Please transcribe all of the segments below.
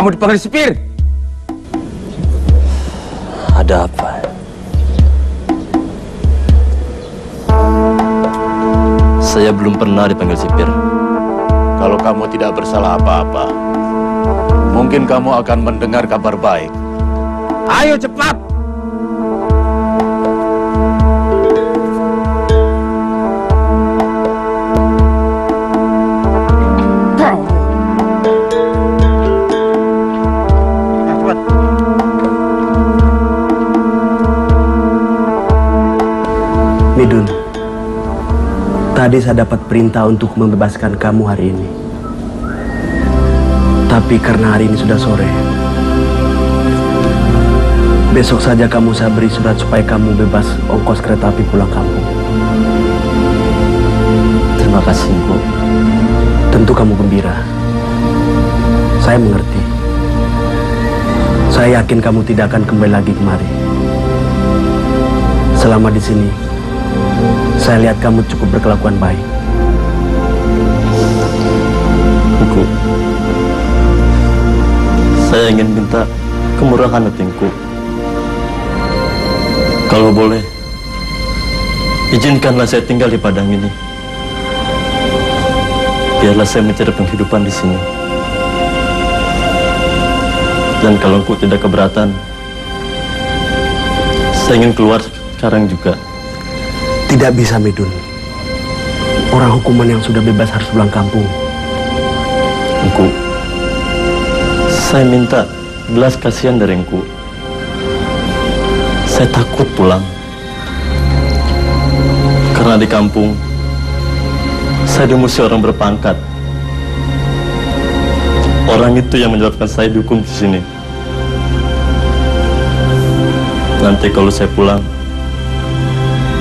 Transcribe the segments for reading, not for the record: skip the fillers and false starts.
Kamu dipanggil sipir. Ada apa? Saya belum pernah dipanggil sipir. Kalau kamu tidak bersalah apa-apa, mungkin kamu akan mendengar kabar baik. Ayo cepat. Midun, tadi saya dapat perintah untuk membebaskan kamu hari ini. Tapi karena hari ini sudah sore, besok saja kamu saya beri surat supaya kamu bebas ongkos kereta api pulang kampung. Terima kasih, Engku. Tentu kamu gembira. Saya mengerti. Saya yakin kamu tidak akan kembali lagi kemari. Selama di sini, saya lihat kamu cukup berkelakuan baik. Engku, saya ingin minta kemurahan hati Engku. Kalau boleh, izinkanlah saya tinggal di Padang ini. Biarlah saya mencari penghidupan di sini. Dan kalau Engku tidak keberatan, saya ingin keluar sekarang juga. Tidak bisa, Midun. Orang hukuman yang sudah bebas harus pulang kampung. Engku, saya minta belas kasihan dari Engku. Saya takut pulang. Karena di kampung, saya dimusuhi orang berpangkat. Orang itu yang menyebabkan saya dihukum di sini. Nanti kalau saya pulang,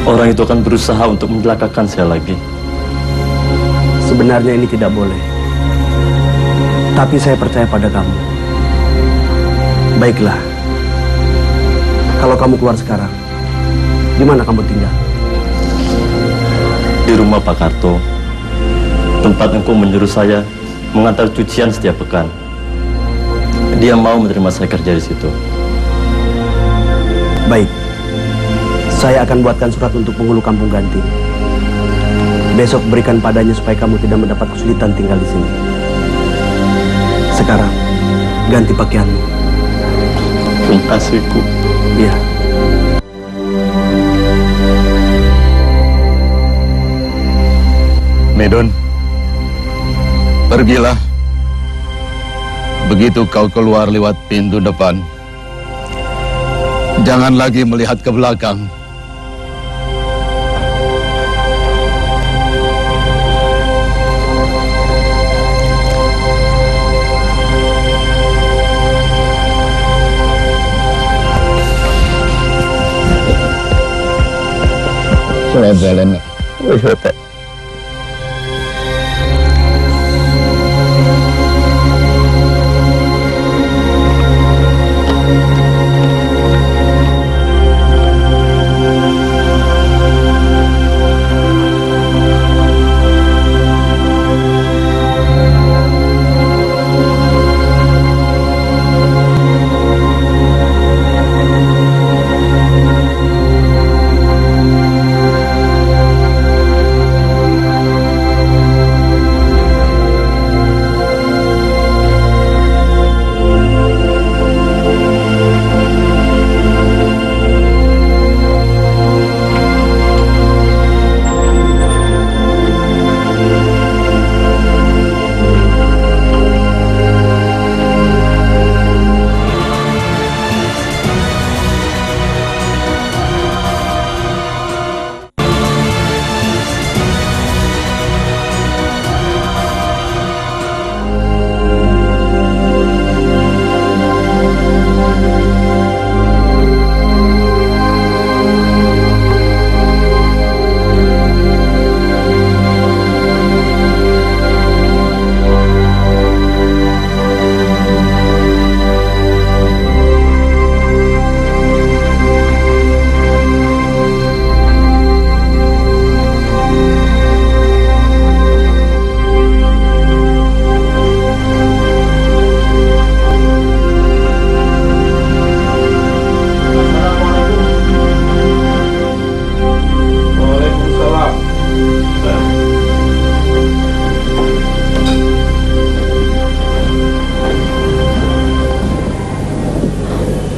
orang itu akan berusaha untuk mencelakakan saya lagi. Sebenarnya ini tidak boleh. Tapi saya percaya pada kamu. Baiklah. Kalau kamu keluar sekarang, di mana kamu tinggal? Di rumah Pak Karto, tempat Engku menyuruh saya mengantar cucian setiap pekan. Dia mau menerima saya kerja di situ. Baik. Saya akan buatkan surat untuk penghulu kampung ganti. Besok berikan padanya supaya kamu tidak mendapat kesulitan tinggal di sini. Sekarang, ganti pakaianmu. Terima kasih, Bu. Iya. Midun, pergilah. Begitu kau keluar lewat pintu depan, jangan lagi melihat ke belakang. Jalan-jalan.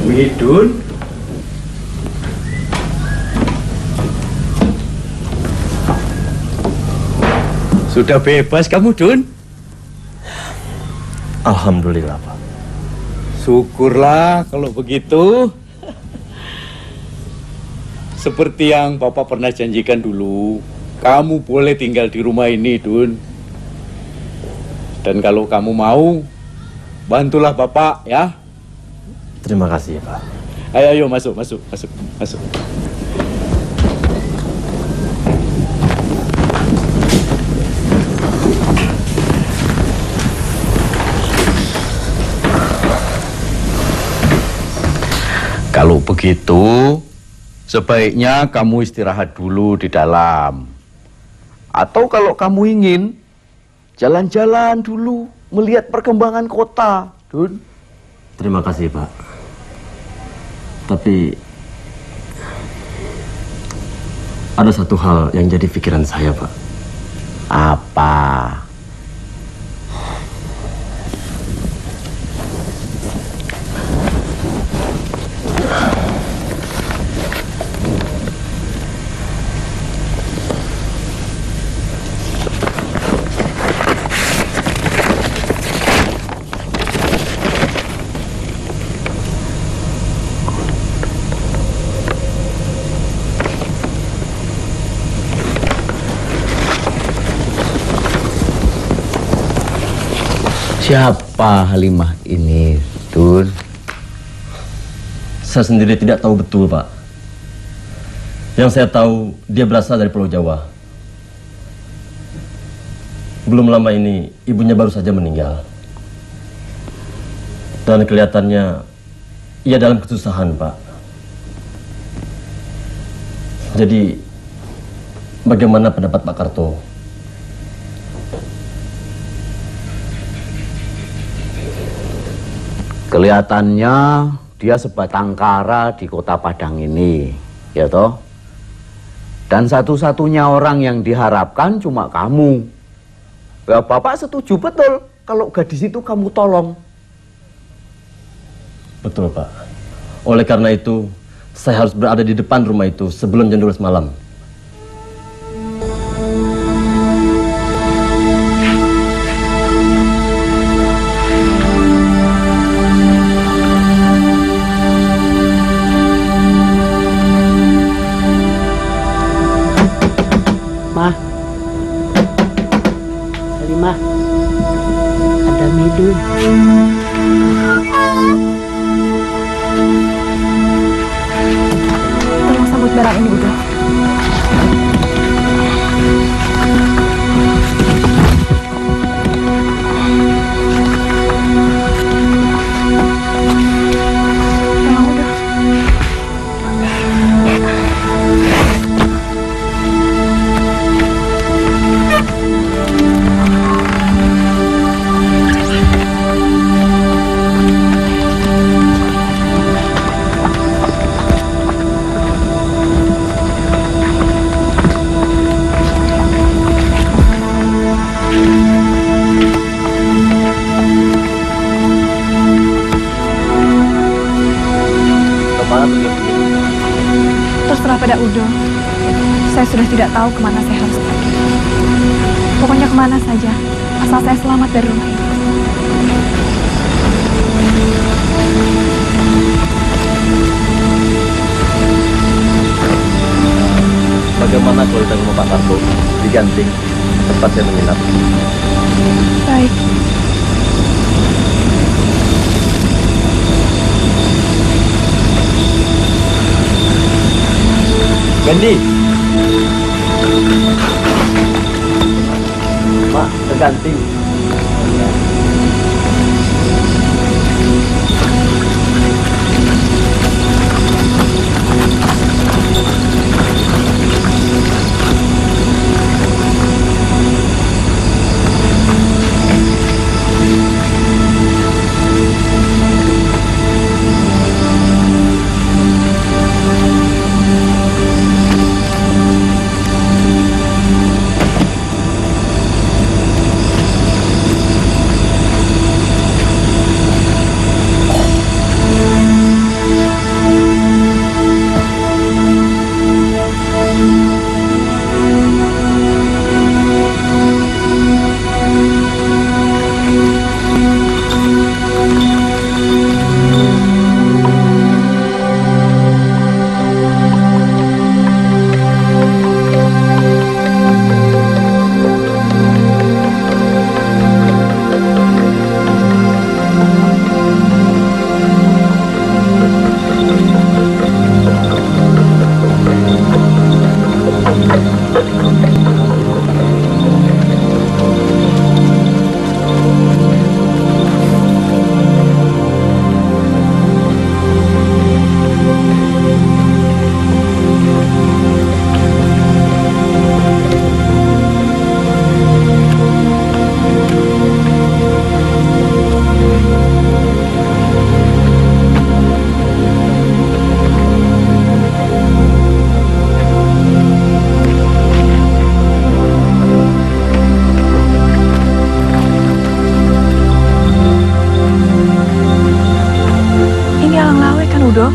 Widun. Sudah bebas kamu, Dun? Alhamdulillah, Pak. Syukurlah kalau begitu. Seperti yang Bapak pernah janjikan dulu, kamu boleh tinggal di rumah ini, Dun. Dan kalau kamu mau, bantulah Bapak, ya. Terima kasih, Pak. Ayo, masuk. Kalau begitu, sebaiknya kamu istirahat dulu di dalam. Atau kalau kamu ingin, jalan-jalan dulu, melihat perkembangan kota, Dun. Terima kasih, Pak. Tapi ada satu hal yang jadi pikiran saya, Pak. Apa? Siapa Halimah ini, Dun? Saya sendiri tidak tahu betul, Pak. Yang saya tahu, dia berasal dari Pulau Jawa. Belum lama ini, ibunya baru saja meninggal. Dan kelihatannya, ia dalam kesusahan, Pak. Jadi, bagaimana pendapat Pak Karto? Kelihatannya dia sebatang kara di kota Padang ini, ya toh? Dan satu-satunya orang yang diharapkan cuma kamu. Ya, Bapak setuju betul kalau gadis itu kamu tolong. Betul, Pak. Oleh karena itu, saya harus berada di depan rumah itu sebelum jam 12 malam. Halimah, ada Midun. Tolong sambut barang ini, Udo. Tolong, Udo. Terserah pada Udo. Saya sudah tidak tahu kemana saya harus pergi. Pokoknya kemana saja, asal saya selamat dari rumah ini. Bagaimana kalau kita ke rumah Pak Karto di Ganting, tempat saya menginap? Baik. Gandhi. Mak, ke Ganting. Udo?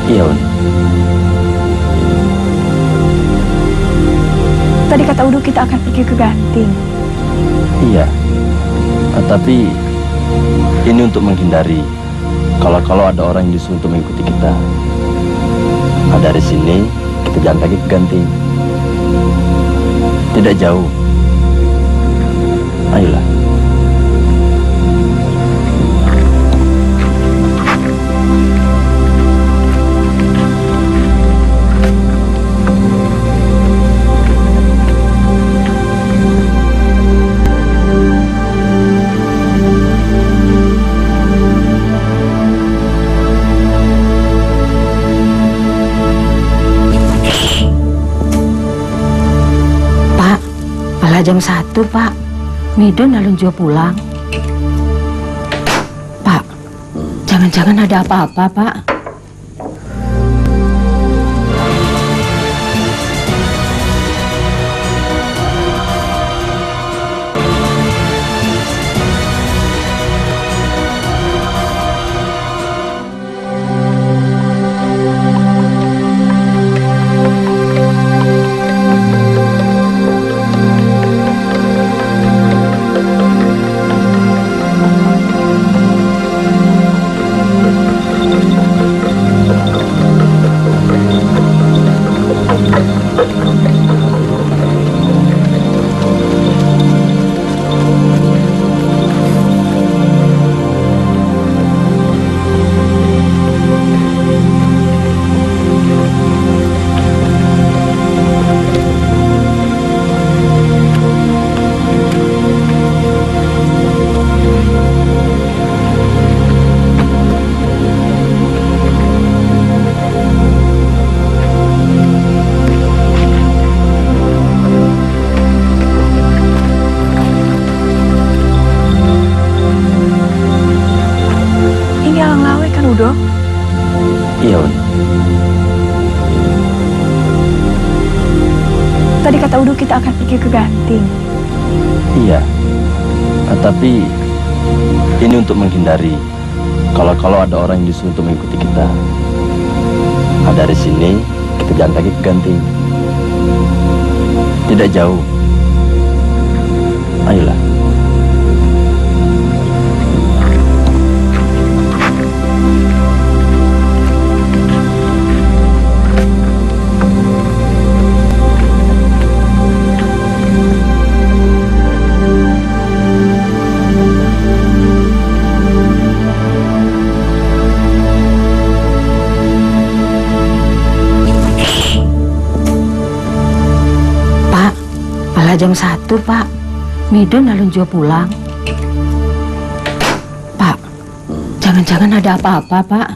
Iya, Uni. Tadi kata Udo kita akan pergi ke Ganting. Iya. Tapi ini untuk menghindari kalau ada orang yang disuruh untuk mengikuti kita. Nah, dari sini kita jalan kaki ke Ganting. Tidak jauh. Ayolah. Jam 1, Pak. Midun alun jua pulang. Pak, jangan-jangan ada apa-apa, Pak. Udo? Iya, Uni. Tadi kata Udo kita akan pergi ke Ganting. Iya. Tapi ini untuk menghindari kalau ada orang yang disuruh untuk mengikuti kita. Nah, dari sini kita jalan kaki ke Ganting. Tidak jauh. Ayolah. Jam 1, Pak. Midun alun jua pulang. Pak, jangan-jangan ada apa-apa, Pak.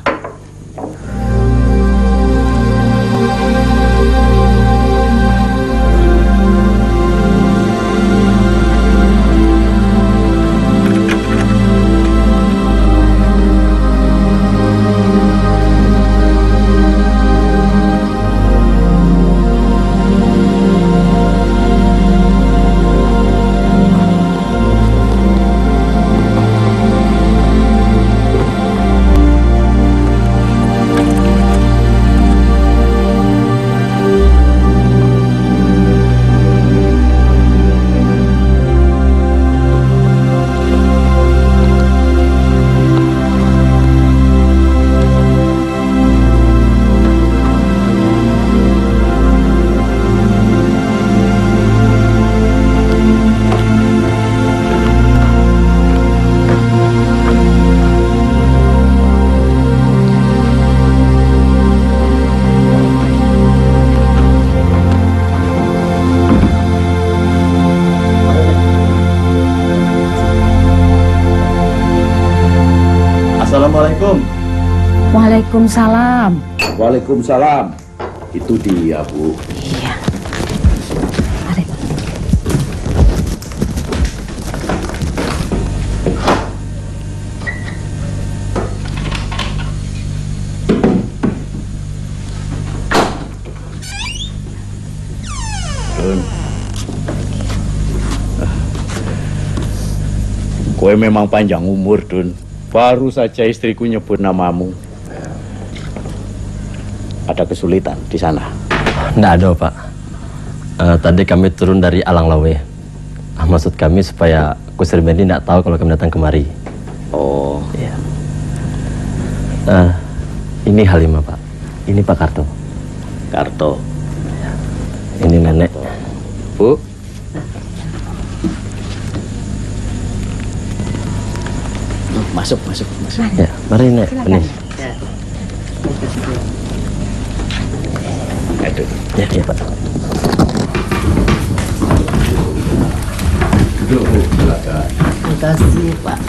Assalamualaikum. Waalaikumsalam. Waalaikumsalam. Itu dia, Bu. Iya. Mari. Dun. Kowe memang panjang umur, Dun. Baru saja istriku nyebut namamu. ada kesulitan di sana? Nggak ada, Pak. Tadi kami turun dari Alang Lawe. Maksud kami supaya Kusir Bendi nggak tahu kalau kami datang kemari. Oh, Iya. Ini Halimah, Pak. Ini Pak Karto. Karto. Ini nenek. Bu. Masuk. Ya, mari Nek. Ini. Aduh. Ya, Pak. Duduk, Bu. Silakan. Terima kasih, Pak.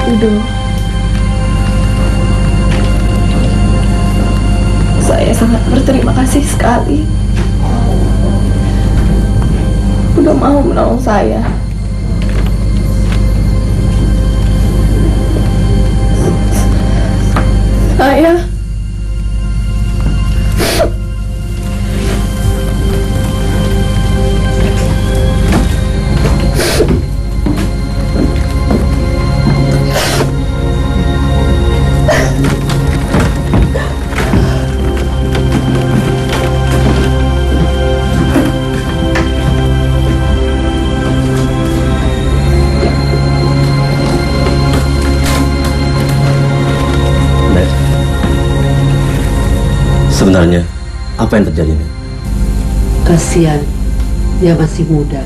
Udo, saya sangat berterima kasih sekali. Udah mau menolong saya. Saya Nek. Sebenarnya apa yang terjadi, Nek? Kasihan, dia masih muda.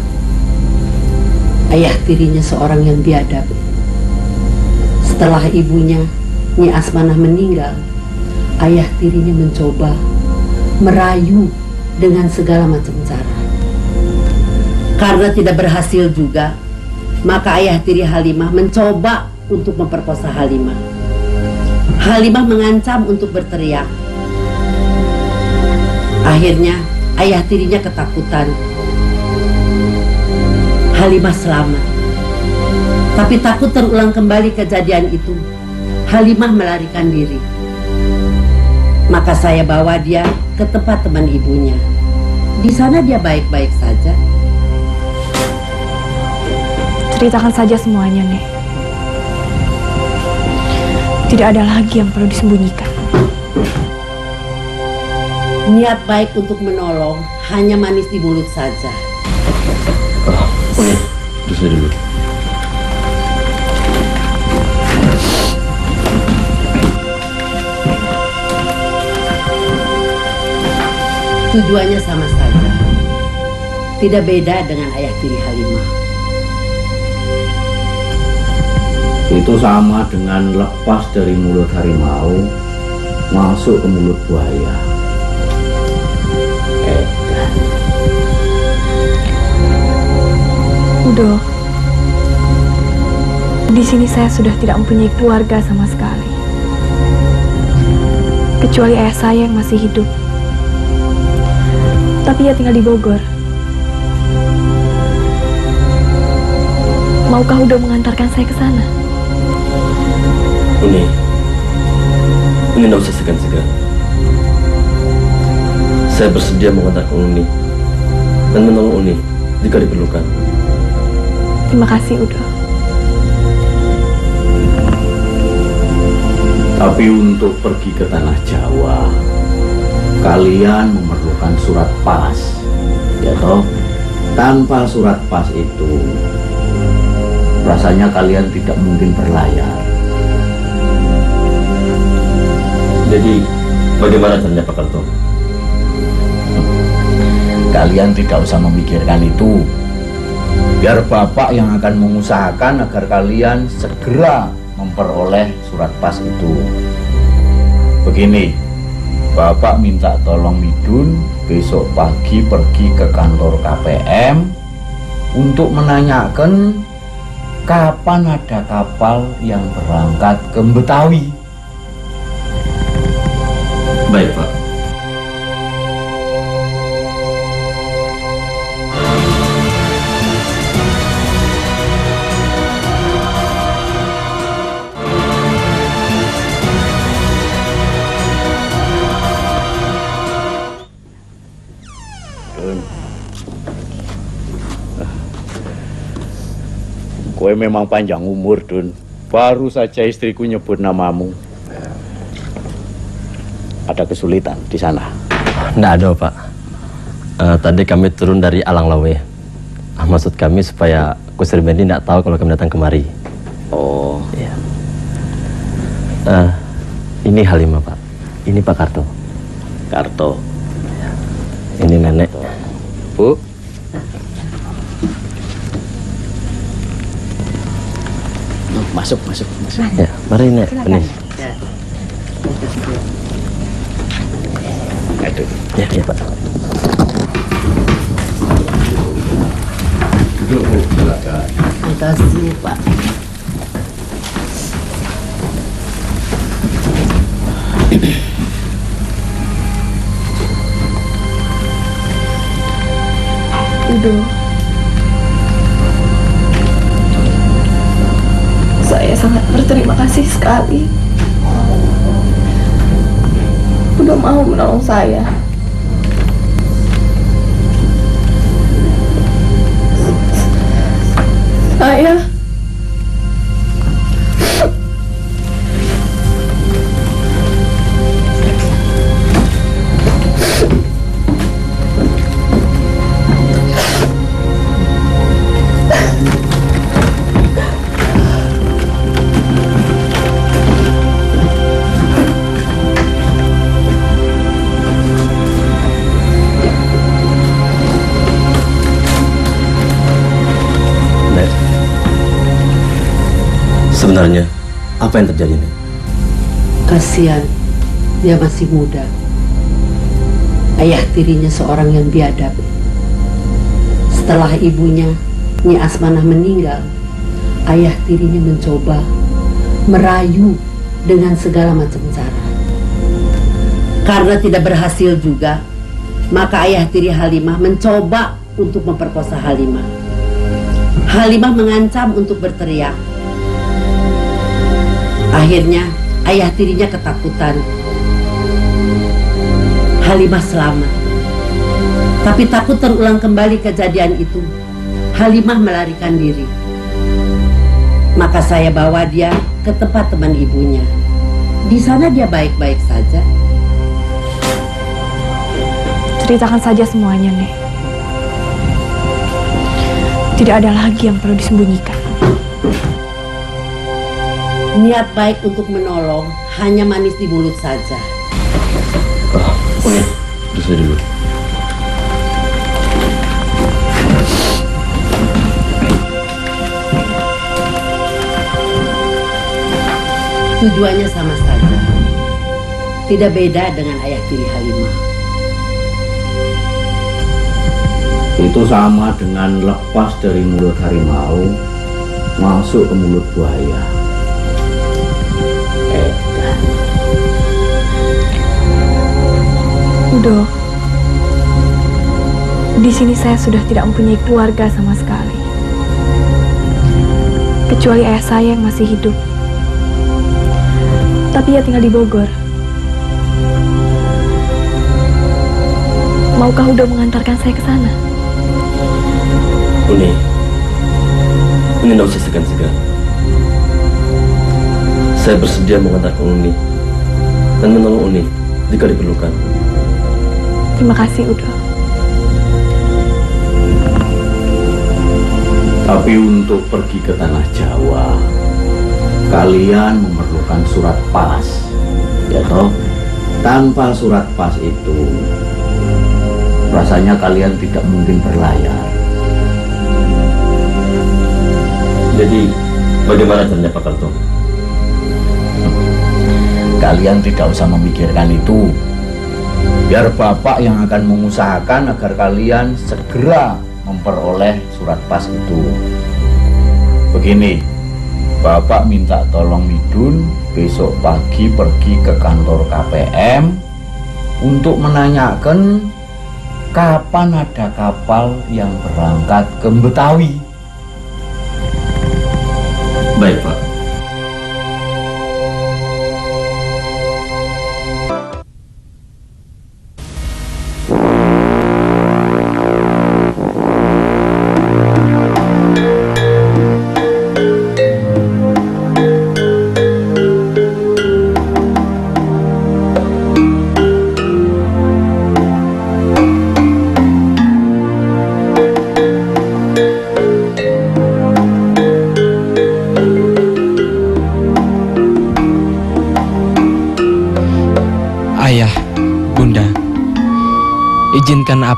Ayah tirinya seorang yang biadab. Setelah ibunya, Nyi Asmanah meninggal, ayah tirinya mencoba merayu dengan segala macam cara. Karena tidak berhasil juga, maka ayah tiri Halimah mencoba untuk memperkosa Halimah. Halimah mengancam untuk berteriak. Akhirnya ayah tirinya ketakutan. Halimah selamat. Tapi takut terulang kembali kejadian itu, Halimah melarikan diri. Maka saya bawa dia ke tempat teman ibunya. Di sana dia baik-baik saja. ceritakan saja semuanya, Nek. Tidak ada lagi yang perlu disembunyikan. Niat baik untuk menolong hanya manis di mulut saja. Uni, terus dulu. Tujuannya sama saja. Tidak beda dengan ayah tiri Halimah. Itu sama dengan lepas dari mulut harimau masuk ke mulut buaya. Udo, di sini saya sudah tidak mempunyai keluarga sama sekali, kecuali ayah saya yang masih hidup. Tapi ia tinggal di Bogor. Maukah Udo mengantarkan saya ke sana? Uni tidak usah segan-segan. Saya bersedia mengantarkan Uni dan menolong Uni jika diperlukan. Terima kasih, Udo. Tapi untuk pergi ke tanah Jawa, kalian memerlukan surat pas, ya toh? Tanpa surat pas itu, rasanya kalian tidak mungkin berlayar. Jadi, bagaimana caranya Pak Karto? Kalian tidak usah memikirkan itu. Biar Bapak yang akan mengusahakan agar kalian segera memperoleh surat pas itu. Begini, Bapak minta tolong Midun besok pagi pergi ke kantor KPM untuk menanyakan kapan ada kapal yang berangkat ke Betawi. Baik, Pak. Kowe memang panjang umur, Dun. Baru saja istriku nyebut namamu. Ada kesulitan di sana? Nggak ada, Pak. Tadi kami turun dari Alang Lawe. Maksud kami supaya Kusir Bendi nggak tahu kalau kami datang kemari. Oh, Iya. Ini Halimah, Pak. Ini Pak Karto. Karto. Ini nenek. Bu. Masuk. Ya, mari Nek. Ini. Aduh. Ya, ya, Pak. Duduk, Bu. Silakan. Terima kasih, Pak. Udo, saya sangat berterima kasih sekali. Udah mau menolong saya. Saya Nek. Sebenarnya apa yang terjadi, Nek? Kasihan, dia masih muda. Ayah tirinya seorang yang biadab. Setelah ibunya, Nyi Asmanah meninggal, ayah tirinya mencoba merayu dengan segala macam cara. Karena tidak berhasil juga, maka ayah tiri Halimah mencoba untuk memperkosa Halimah. Halimah mengancam untuk berteriak. Akhirnya ayah tirinya ketakutan. Halimah selamat. Tapi takut terulang kembali kejadian itu, Halimah melarikan diri. Maka saya bawa dia ke tempat teman ibunya. Di sana dia baik-baik saja. ceritakan saja semuanya, Nek. Tidak ada lagi yang perlu disembunyikan. Niat baik untuk menolong hanya manis di mulut saja. Oh ya, terus saya dulu. Tujuannya sama saja. Tidak beda dengan ayah tiri Halimah. Itu sama dengan lepas dari mulut harimau masuk ke mulut buaya. Udo, di sini saya sudah tidak mempunyai keluarga sama sekali, kecuali ayah saya yang masih hidup. Tapi ia tinggal di Bogor. Maukah Udo mengantarkan saya ke sana? Uni tidak usah segan-segan. Saya bersedia mengantarkan Uni dan menolong Uni jika diperlukan. Terima kasih, Udo. Tapi untuk pergi ke tanah Jawa, kalian memerlukan surat pas, ya toh? Tanpa surat pas itu, rasanya kalian tidak mungkin berlayar. Jadi, bagaimana caranya Pak Karto? Kalian tidak usah memikirkan itu. Biar Bapak yang akan mengusahakan agar kalian segera memperoleh surat pas itu. Begini, Bapak minta tolong Midun besok pagi pergi ke kantor KPM untuk menanyakan kapan ada kapal yang berangkat ke Betawi. Baik, Pak.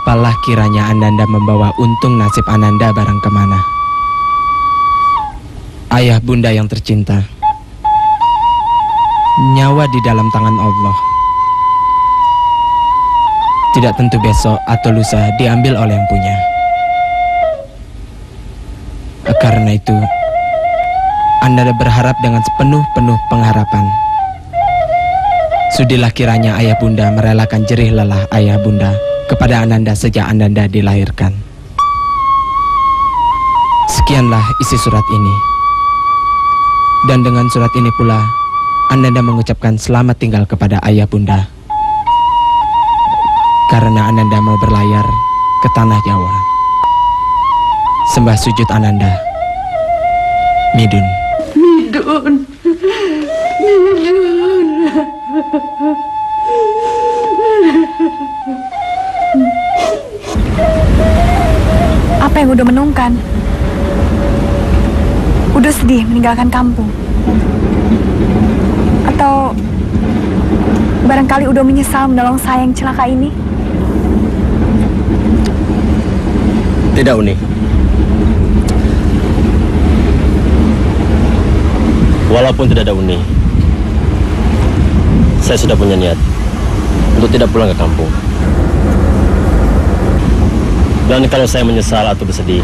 apalah kiranya Ananda membawa untung nasib Ananda barang kemana. Ayah bunda yang tercinta, nyawa di dalam tangan Allah. Tidak tentu besok atau lusa diambil oleh yang punya. Karena itu, Ananda berharap dengan sepenuh-penuh pengharapan. Sudilah kiranya ayah bunda merelakan jerih lelah ayah bunda kepada Ananda sejak Ananda dilahirkan. Sekianlah isi surat ini. Dan dengan surat ini pula, Ananda mengucapkan selamat tinggal kepada ayah bunda. Karena Ananda mau berlayar ke tanah Jawa. Sembah sujud Ananda. Midun. Midun. Apa yang Udo menungkan? Udo sedih meninggalkan kampung? Atau barangkali Udo menyesal menolong saya yang celaka ini? Tidak, Uni. Walaupun tidak ada Uni, saya sudah punya niat untuk tidak pulang ke kampung. Dan kalau saya menyesal atau bersedih,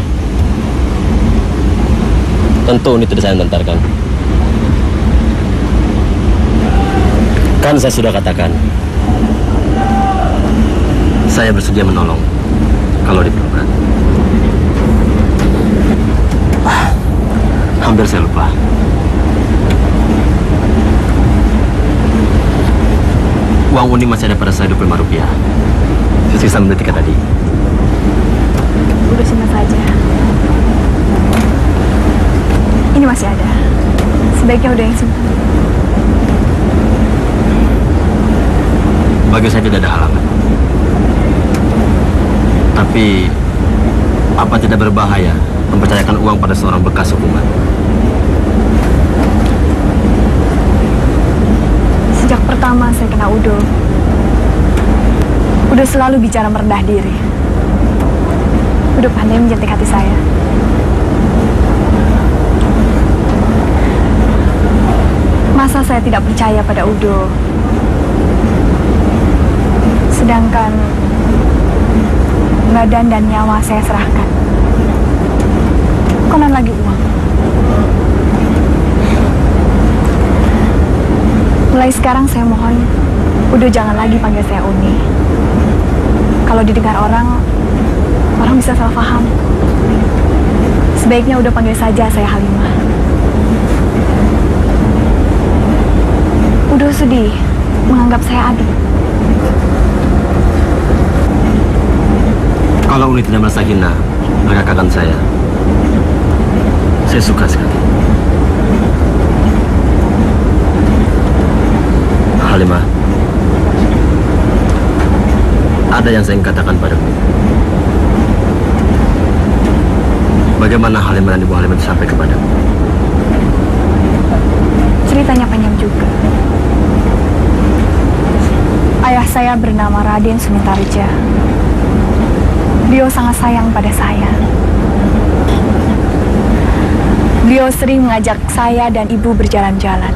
tentu Uni tidak saya antarkan. Kan saya sudah katakan, saya bersedia menolong kalau diperlukan. Hampir saya lupa. Uang Uni masih ada pada saya 25 rupiah. Sisa menit tiket tadi. Udah simpan saja. Ini masih ada. Sebaiknya udah yang simpan. Bagi saya tidak ada halangan. Tapi apa tidak berbahaya mempercayakan uang pada seorang bekas hukuman? Sejak pertama saya kenal Udo selalu bicara merendah diri. Udo pandai menjentik hati saya. Masa saya tidak percaya pada Udo? Sedangkan badan dan nyawa saya serahkan. Konon lagi uang. Mulai sekarang saya mohon Udo jangan lagi panggil saya Uni. Kalau didengar orang bisa salah paham. Sebaiknya Udo panggil saja saya Halimah. Udo sedih menganggap saya adik. Kalau Uni tidak merasa hina mengatakan saya suka sekali. Halimah, ada yang saya ingin katakan padamu. Bagaimana Halimah dan Ibu Halimah itu sampai kepadamu? Ceritanya panjang juga. Ayah saya bernama Raden Sumintarja. Beliau sangat sayang pada saya. Beliau sering mengajak saya dan ibu berjalan-jalan.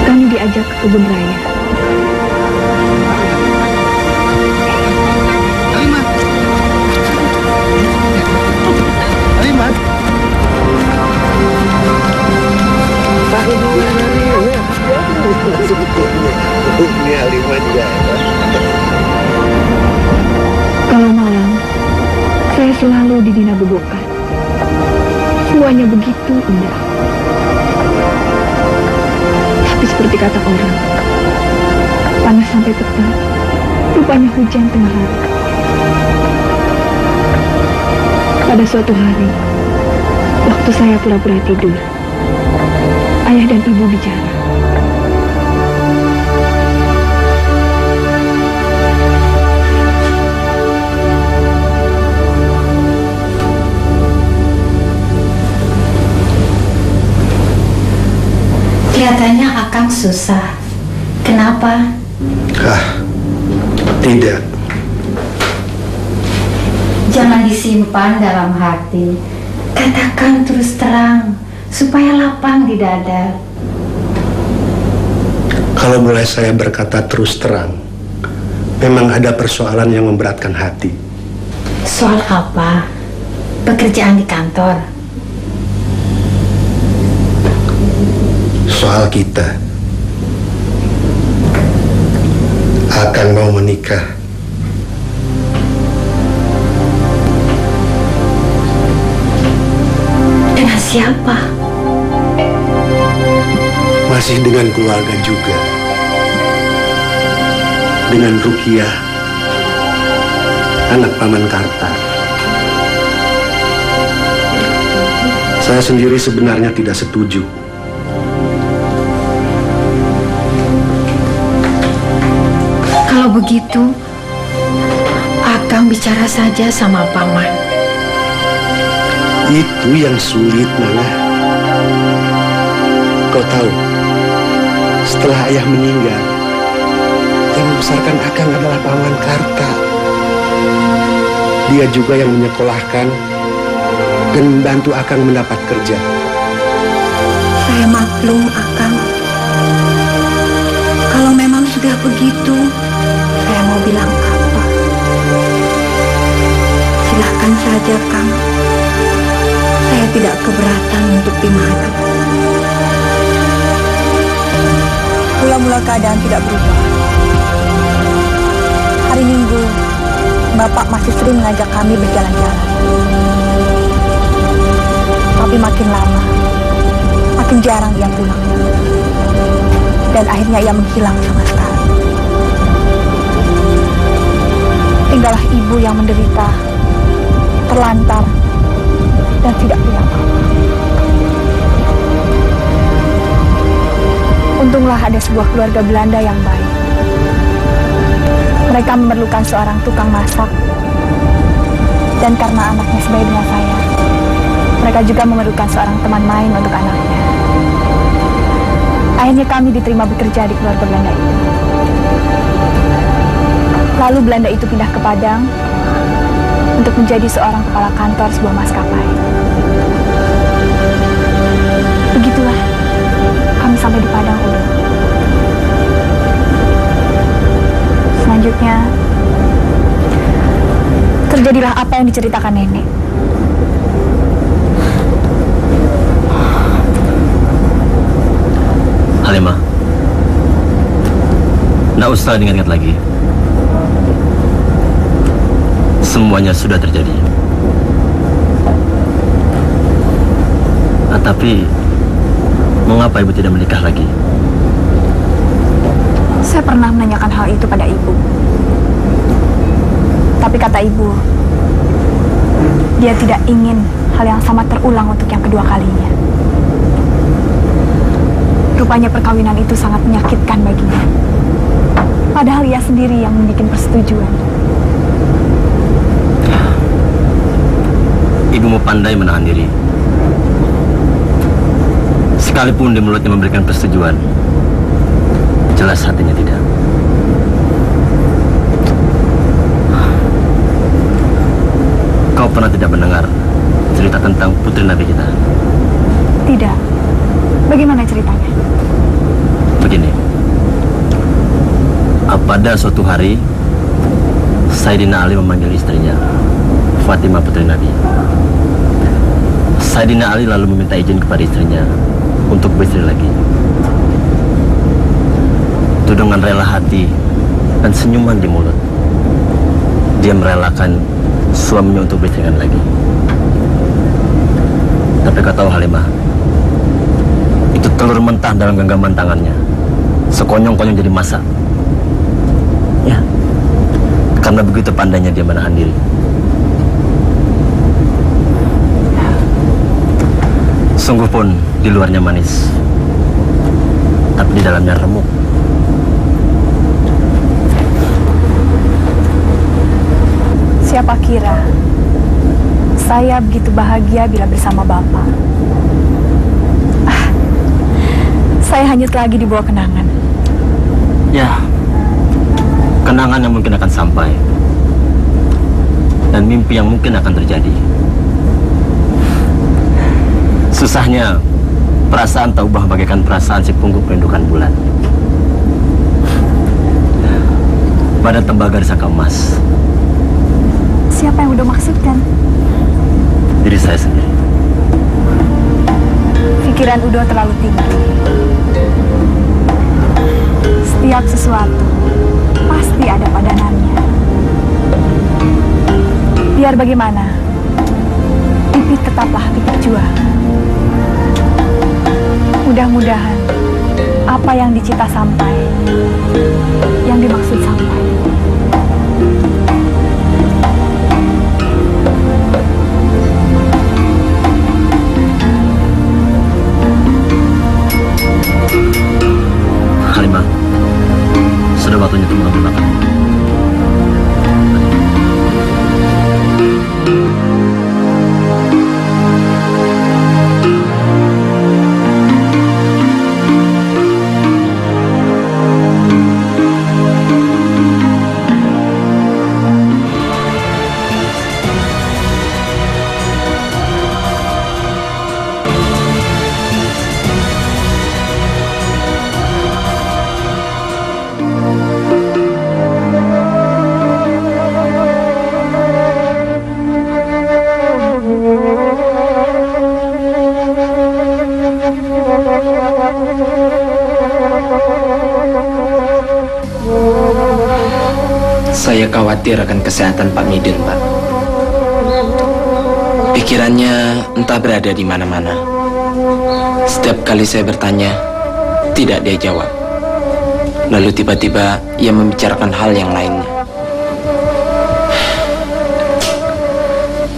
Kami diajak ke kebun raya. Kalau malam, saya selalu dibina bebokan. Semuanya begitu indah. Tapi seperti kata orang, panas sampai petang, rupanya hujan tengah hari. Pada suatu hari, waktu saya pura-pura tidur, ayah dan ibu bicara. susah. Kenapa? Tidak. Jangan disimpan dalam hati. Katakan terus terang supaya lapang di dada. Kalau boleh saya berkata terus terang, memang ada persoalan yang memberatkan hati. Soal apa? Pekerjaan di kantor. Soal kita akan mau menikah. Dengan siapa? Masih dengan keluarga juga. Dengan Rukiah, anak Paman Karta. Saya sendiri sebenarnya tidak setuju. Kalau begitu, Akang bicara saja sama Paman. Itu yang sulit, Nana. Kau tahu, setelah ayah meninggal, yang membesarkan Akang adalah Paman Karta. Dia juga yang menyekolahkan dan membantu Akang mendapat kerja. Saya maklum, Akang. Kalau memang sudah begitu, saya mau bilang apa? Silahkan saja, Kang. Saya tidak keberatan untuk dimadu. Mula-mula keadaan tidak berubah. Hari Minggu, Bapak masih sering mengajak kami berjalan-jalan. Tapi makin lama, makin jarang ia pulang. Dan akhirnya ia menghilang sama sekali. Tinggallah ibu yang menderita, terlantar, dan tidak punya apa-apa. Untunglah ada sebuah keluarga Belanda yang baik. Mereka memerlukan seorang tukang masak. Dan karena anaknya sebaya dengan saya, mereka juga memerlukan seorang teman main untuk anaknya. Akhirnya kami diterima bekerja di keluarga Belanda itu. Lalu Belanda itu pindah ke Padang untuk menjadi seorang kepala kantor sebuah maskapai. Begitulah kami sampai di Padang Ulu. Selanjutnya terjadilah apa yang diceritakan nenek. Halimah, nggak usah diingat-ingat lagi. Semuanya sudah terjadi. Tapi, mengapa ibu tidak menikah lagi? Saya pernah menanyakan hal itu pada ibu. Tapi kata ibu, dia tidak ingin hal yang sama terulang untuk yang kedua kalinya. Rupanya perkawinan itu sangat menyakitkan baginya. Padahal ia sendiri yang membuat persetujuan. Ibumu pandai menahan diri. Sekalipun di mulutnya memberikan persetujuan, jelas hatinya tidak. Kau pernah tidak mendengar cerita tentang putri Nabi kita? Tidak. Bagaimana ceritanya? Begini. Pada suatu hari, Sayyidina Ali memanggil istrinya, Fatimah putri Nabi. Sayyidina Ali lalu meminta izin kepada istrinya untuk beristri lagi. Itu dengan rela hati dan senyuman di mulut, dia merelakan suaminya untuk beristrikan lagi. Tapi kau tahu Halimah, itu telur mentah dalam genggaman tangannya, sekonyong-konyong jadi masak. Ya, karena begitu pandainya dia menahan diri. Sungguh pun di luarnya manis, tapi di dalamnya remuk. Siapa kira saya begitu bahagia bila bersama Bapak. Saya hanyut lagi di bawah kenangan. Ya, kenangan yang mungkin akan sampai. Dan mimpi yang mungkin akan terjadi. Susahnya, perasaan tak ubah bagaikan perasaan si pungguk merindukan bulan. Pada tembaga saka emas. Siapa yang udah maksudkan? Diri saya sendiri. Pikiran Udo terlalu tinggi. Setiap sesuatu pasti ada padanannya. Biar bagaimana, Pipit tetaplah Pipit Jua. Mudah-mudahan apa yang dicita sampai, yang dimaksud sampai. Halimah, sudah waktunya untuk mengambil makan. Saya khawatir akan kesehatan Pak Midun, Pak. Pikirannya entah berada di mana-mana. Setiap kali saya bertanya, tidak dia jawab. Lalu tiba-tiba ia membicarakan hal yang lainnya.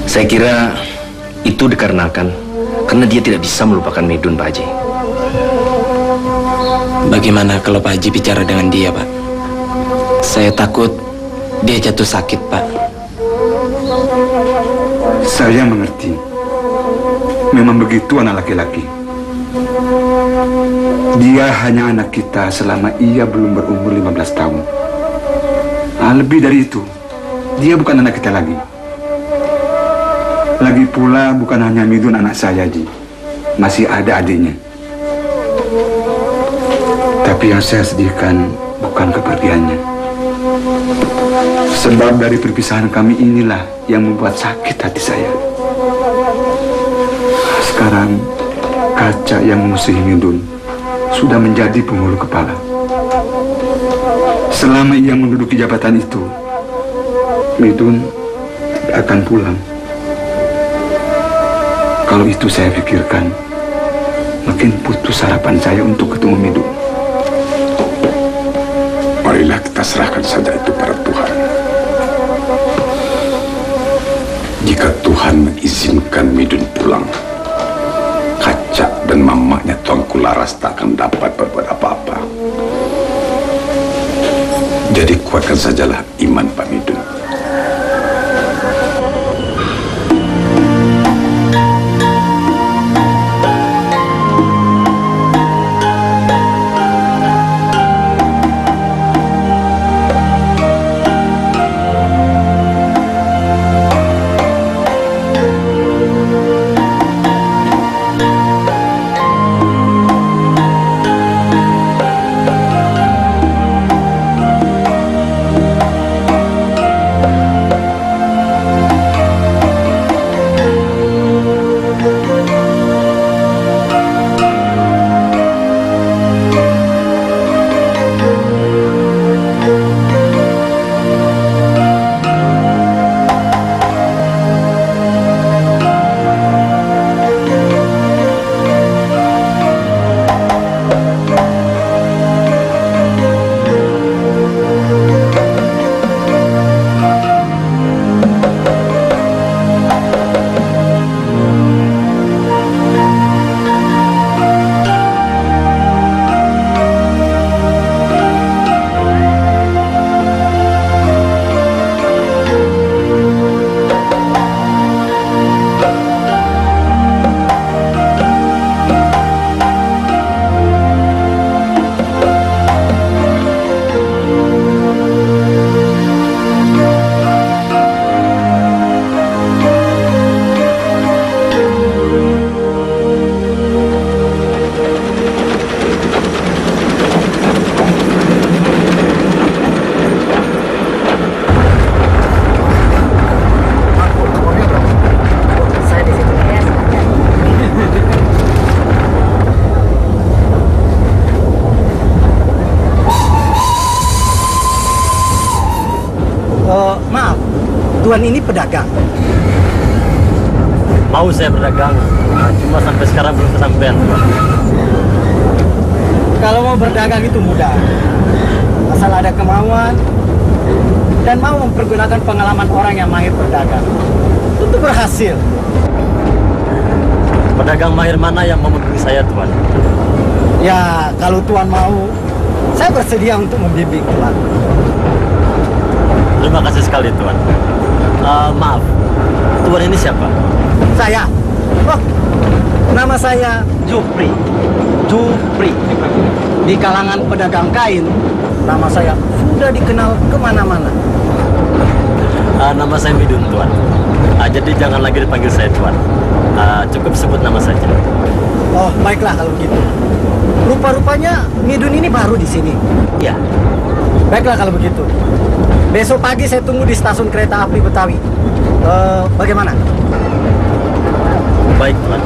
Saya kira itu dikarenakan karena dia tidak bisa melupakan Midun, Pak Haji. Bagaimana kalau Pak Haji bicara dengan dia, Pak? Saya takut dia jatuh sakit, Pak. Saya mengerti. Memang begitu anak laki-laki. Dia hanya anak kita selama ia belum berumur 15 tahun. Lebih dari itu, dia bukan anak kita lagi. Lagi pula bukan hanya Midun anak saya, Ji. Masih ada adiknya. Tapi yang saya sedihkan bukan kepergiannya. Sebab dari perpisahan kami inilah yang membuat sakit hati saya. Sekarang kaca yang memusuhi Midun sudah menjadi penghulu kepala. Selama ia menduduki jabatan itu, Midun akan pulang. Kalau itu saya pikirkan, makin putus harapan saya untuk ketemu Midun. Marilah kita serahkan saja itu pada Tuhan. Jika Tuhan mengizinkan Midun pulang, Kaca dan mamanya Tuanku Laras tak akan dapat berbuat apa-apa. Jadi kuatkan sajalah iman Pak Midun. pedagang? Mau saya berdagang, cuma sampai sekarang belum kesampaian. Kalau mau berdagang itu mudah. Asal ada kemauan dan mau mempergunakan pengalaman orang yang mahir berdagang. Tentu berhasil. Pedagang mahir mana yang mau membimbing saya, Tuan? Ya, kalau Tuan mau, saya bersedia untuk membimbing Tuan. Terima kasih sekali, Tuan. Maaf, Tuan ini siapa? Saya? Oh, nama saya Jupri. Jupri. Di kalangan pedagang kain, nama saya sudah dikenal kemana-mana. Nama saya Midun, Tuan. Jadi jangan lagi dipanggil saya Tuan. Cukup sebut nama saja. Oh, baiklah kalau begitu. Rupa-rupanya Midun ini baru di sini. Ya. Baiklah kalau begitu. Besok pagi saya tunggu di stasiun kereta api Betawi. Bagaimana? Baik, Tuan.